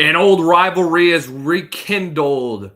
An old rivalry is rekindled,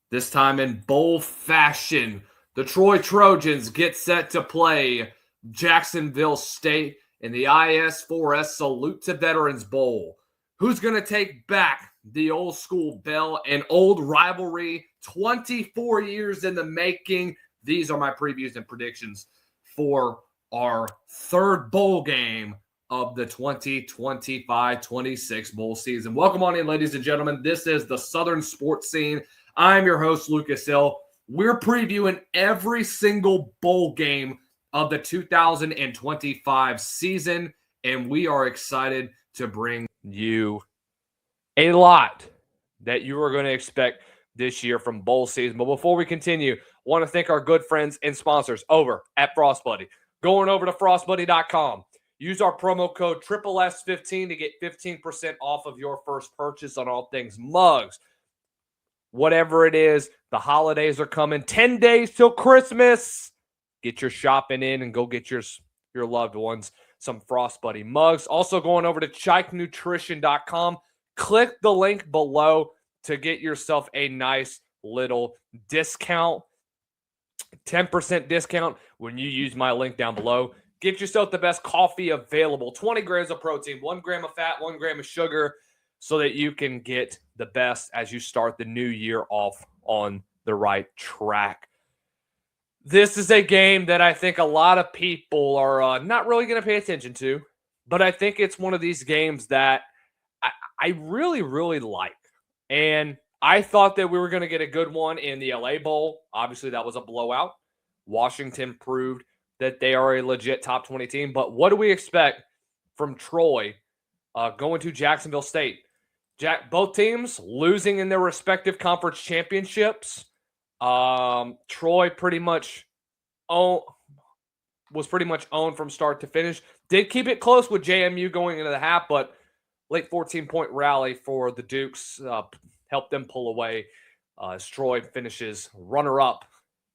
this time in bowl fashion. The Troy Trojans get set to play Jacksonville State in the IS4S Salute to Veterans Bowl. Who's going to take back the old school bell? An old rivalry, 24 years in the making. These are my previews and predictions for our third bowl game of the 2025-26 bowl season. Welcome on in, ladies and gentlemen. This is the Southern Sports Scene. I'm your host, Lucas Hill. We're previewing every single bowl game of the 2025 season, and we are excited to bring you a lot that you are going to expect this year from bowl season. But before we continue, I want to thank our good friends and sponsors over at Frost Buddy. Going over to frostbuddy.com. Use our promo code SSS15 to get 15% off of your first purchase on all things mugs. Whatever it is, the holidays are coming. 10 days till Christmas. Get your shopping in and go get your loved ones some Frost Buddy mugs. Also going over to ChikeNutrition.com. Click the link below to get yourself a nice little discount. 10% discount when you use my link down below. Get yourself the best coffee available. 20 grams of protein, 1 gram of fat, 1 gram of sugar, so that you can get the best as you start the new year off on the right track. This is a game that I think a lot of people are not really going to pay attention to, but I think it's one of these games that I really, really like. And I thought that we were going to get a good one in the LA Bowl. Obviously, that was a blowout. Washington proved that they are a legit top 20 team. But what do we expect from Troy going to Jacksonville State? Both teams losing in their respective conference championships. Troy pretty much was pretty much owned from start to finish. Did keep it close with JMU going into the half, but late 14-point rally for the Dukes helped them pull away as Troy finishes runner-up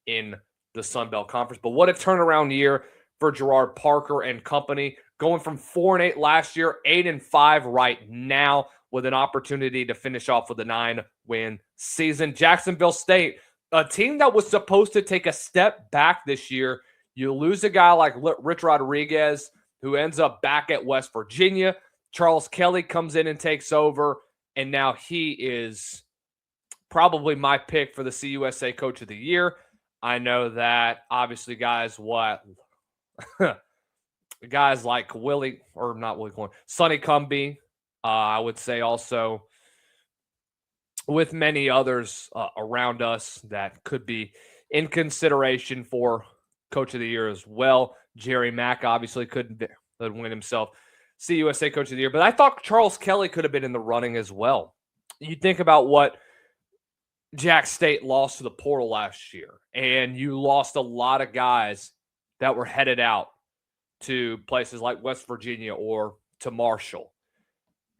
in the Sun Belt Conference. But what a turnaround year for Gerard Parker and company, going from 4-8 last year, 8-5 right now, with an opportunity to finish off with a 9-win season. Jacksonville State, a team that was supposed to take a step back this year. You lose a guy like Rich Rodriguez, who ends up back at West Virginia. Charles Kelly comes in and takes over, and now he is probably my pick for the CUSA Coach of the Year. I know that obviously guys like Sonny Cumbie, I would say also with many others around us that could be in consideration for Coach of the Year as well. Jerry Mack obviously couldn't win himself CUSA Coach of the Year, but I thought Charles Kelly could have been in the running as well. You think about what Jack State lost to the portal last year, and you lost a lot of guys that were headed out to places like West Virginia or to Marshall.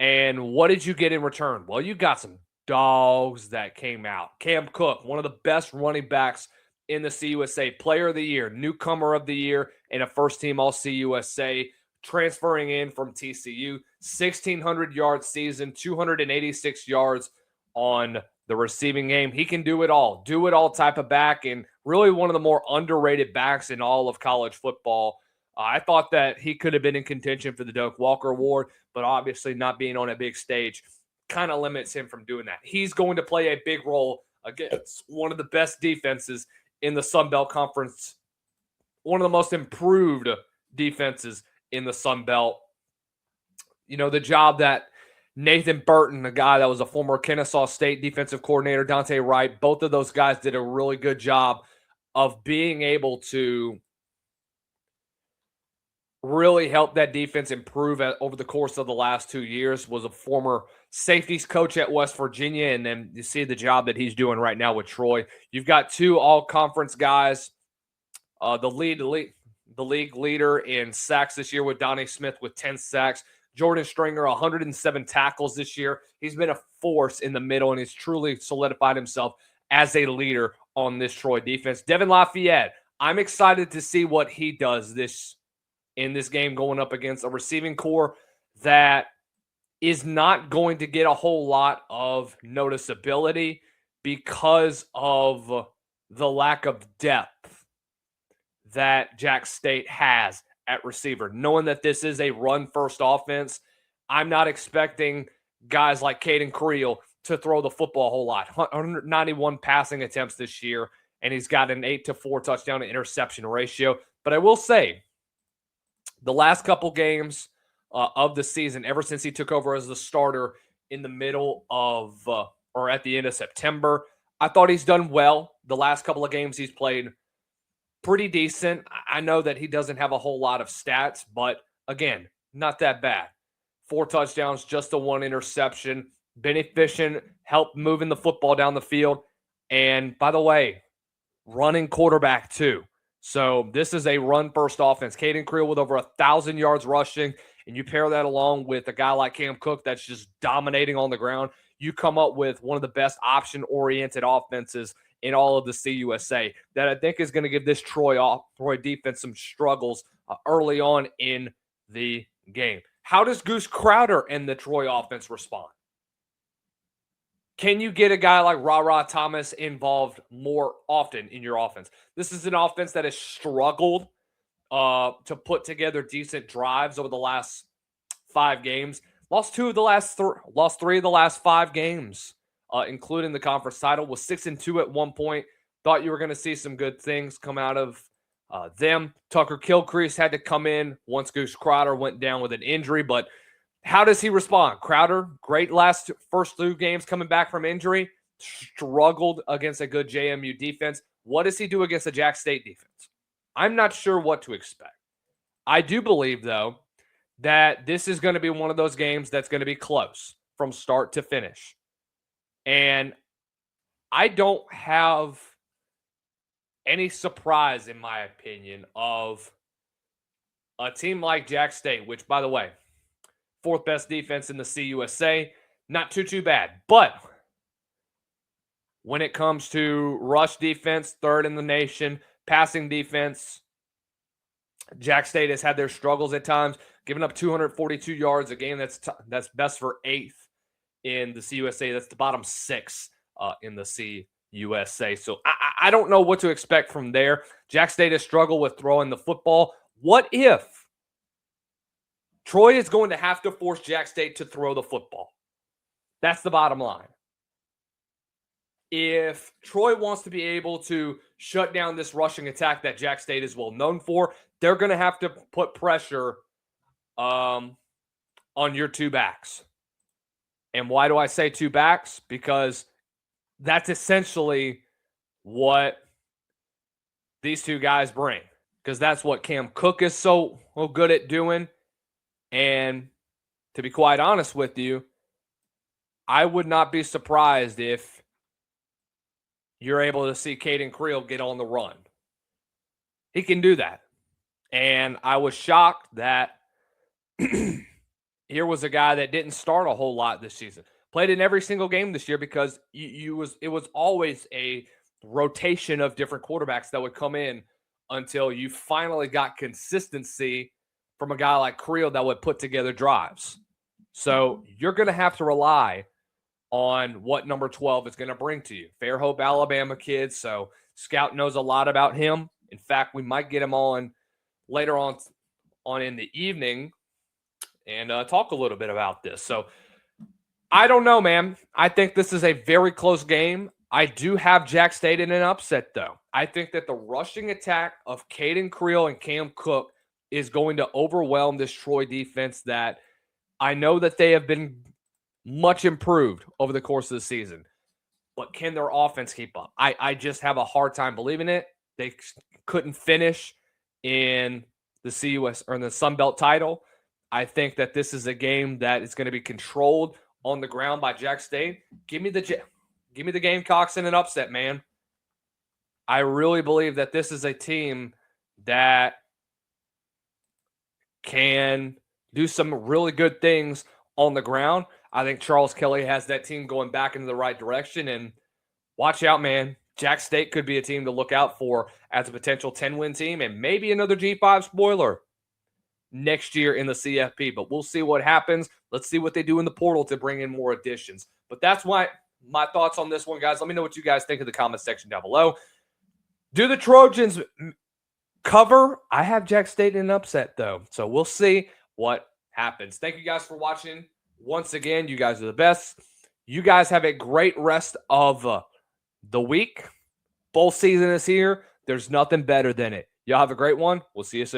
And what did you get in return? Well, you got some dogs that came out. Cam Cook, one of the best running backs in the CUSA, Player of the Year, Newcomer of the Year, and a first-team All-CUSA, transferring in from TCU. 1,600-yard season, 286 yards on the receiving game. He can do it all type of back, and really one of the more underrated backs in all of college football. I thought that he could have been in contention for the Doak Walker Award, but obviously not being on a big stage kind of limits him from doing that. He's going to play a big role against one of the best defenses in the Sun Belt Conference, one of the most improved defenses in the Sun Belt. You know, the job that Nathan Burton, a guy that was a former Kennesaw State defensive coordinator, Dante Wright, both of those guys did a really good job of being able to really help that defense improve over the course of the last 2 years. Was a former safeties coach at West Virginia, and then you see the job that he's doing right now with Troy. You've got 2 all-conference guys, the league leader in sacks this year with Donnie Smith with 10 sacks. Jordan Stringer, 107 tackles this year. He's been a force in the middle, and he's truly solidified himself as a leader on this Troy defense. Devin Lafayette, I'm excited to see what he does in this game going up against a receiving core that is not going to get a whole lot of noticeability because of the lack of depth that Jack State has at receiver. Knowing that this is a run-first offense, I'm not expecting guys like Caden Creel to throw the football a whole lot. 191 passing attempts this year, and he's got an 8-4 touchdown to interception ratio. But I will say, the last couple games of the season, ever since he took over as the starter in the middle of or at the end of September, I thought he's done well. The last couple of games he's played pretty decent. I know that he doesn't have a whole lot of stats, but again, not that bad. 4 touchdowns, just the 1 interception. Been efficient, helped moving the football down the field. And by the way, running quarterback too. So this is a run-first offense. Caden Creel with over 1,000 yards rushing, and you pair that along with a guy like Cam Cook that's just dominating on the ground, you come up with one of the best option-oriented offenses in all of the CUSA that I think is going to give this Troy defense some struggles early on in the game. How does Goose Crowder and the Troy offense respond? Can you get a guy like Ra Thomas involved more often in your offense? This is an offense that has struggled to put together decent drives over the last 5 games. Lost 3 of the last 5 games, including the conference title. Was 6-2 at one point. Thought you were going to see some good things come out of them. Tucker Kilcrease had to come in once Goose Crowder went down with an injury, but how does he respond? Crowder, great first 2 games coming back from injury, struggled against a good JMU defense. What does he do against a Jack State defense? I'm not sure what to expect. I do believe, though, that this is going to be one of those games that's going to be close from start to finish. And I don't have any surprise, in my opinion, of a team like Jack State, which, by the way, 4th best defense in the CUSA. Not too bad. But when it comes to rush defense, 3rd in the nation, passing defense, Jack State has had their struggles at times, giving up 242 yards a game. That's best for 8th in the CUSA. That's the bottom 6 in the CUSA. So I don't know what to expect from there. Jack State has struggled with throwing the football. What if Troy is going to have to force Jack State to throw the football? That's the bottom line. If Troy wants to be able to shut down this rushing attack that Jack State is well known for, they're going to have to put pressure on your 2 backs. And why do I say 2 backs? Because that's essentially what these 2 guys bring. Because that's what Cam Cook is so good at doing. And to be quite honest with you, I would not be surprised if you're able to see Caden Creel get on the run. He can do that. And I was shocked that here was a guy that didn't start a whole lot this season. Played in every single game this year because it was always a rotation of different quarterbacks that would come in until you finally got consistency from a guy like Creel that would put together drives. So you're going to have to rely on what number 12 is going to bring to you. Fairhope, Alabama kid, so Scout knows a lot about him. In fact, we might get him on later on in the evening and talk a little bit about this. So I don't know, man. I think this is a very close game. I do have Jack State in an upset, though. I think that the rushing attack of Caden Creel and Cam Cook is going to overwhelm this Troy defense that I know that they have been much improved over the course of the season. But can their offense keep up? I just have a hard time believing it. They couldn't finish in the CUS or in the Sun Belt title. I think that this is a game that is going to be controlled on the ground by Jack State. Give me the Gamecocks in an upset, man. I really believe that this is a team that can do some really good things on the ground. I think Charles Kelly has that team going back into the right direction. And watch out, man. Jack State could be a team to look out for as a potential 10-win team and maybe another G5 spoiler next year in the CFP. But we'll see what happens. Let's see what they do in the portal to bring in more additions. But that's why my thoughts on this one, guys. Let me know what you guys think in the comment section down below. Do the Trojans cover? I have Jack State in an upset, though. So we'll see what happens. Thank you guys for watching. Once again, you guys are the best. You guys have a great rest of the week. Bowl season is here. There's nothing better than it. Y'all have a great one. We'll see you soon.